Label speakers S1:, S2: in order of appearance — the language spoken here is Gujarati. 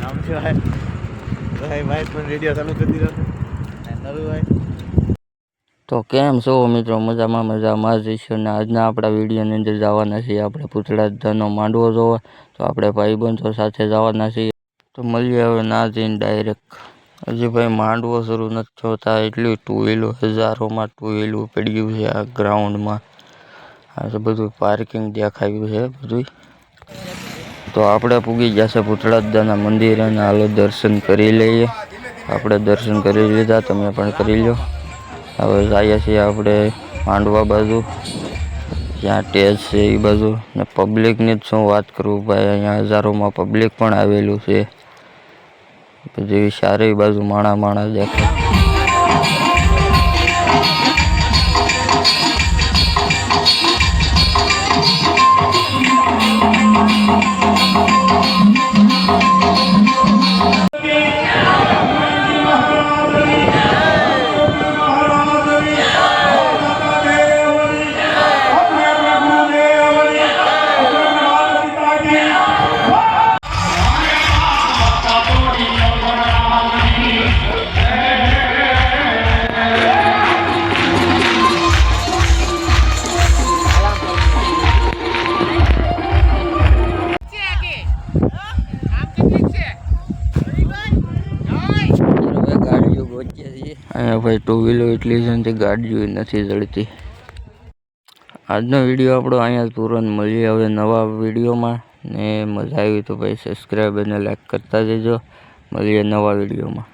S1: આમ છે ભાઈ ભાઈ પણ રેડિયો ચાલુ કરી દીધો નરું ભાઈ.
S2: તો કેમ છો મિત્રો? મજામાં જઈશું ને આજના આપણા વિડીયોની અંદર જવાના છીએ આપણે પૂતળા દાદાનો માંડવો જોવા. તો આપણે ભાઈબંધો સાથે જવાના છીએ. તો મળીએ હવે ના જઈને ડાયરેક્ટ. હજી ભાઈ માંડવો શરૂ નથી જોતા એટલી ટુ વ્હીલો હજારોમાં ટુ વ્હીલું પડ્યું છે આ ગ્રાઉન્ડમાં. આ બધું પાર્કિંગ દેખાયું છે બધું. તો આપણે પૂગી ગયા છે પૂતળા દાદાના મંદિરે અને હાલો દર્શન કરી લઈએ. આપણે દર્શન કરી લીધા, તમે પણ કરી લો. હવે જઈએ છીએ આપણે માંડવા બાજુ, જ્યાં ટેજ છે એ બાજુ. ને પબ્લિકની જ શું વાત કરું ભાઈ, અહીંયા હજારોમાં પબ્લિક પણ આવેલું છે. બધી સારી બાજુ માણા દેખાય. અહીંયા ભાઈ ટુ વ્હીલર એટલી છે ને ગાડીઓ નથી જડતી. આજનો વિડીયો આપણો અહીંયા તુરંત મળીએ હવે નવા વિડીયોમાં. ને મજા આવી તો ભાઈ સબસ્ક્રાઈબ અને લાઈક કરતા જજો. મળીએ નવા વિડીયોમાં.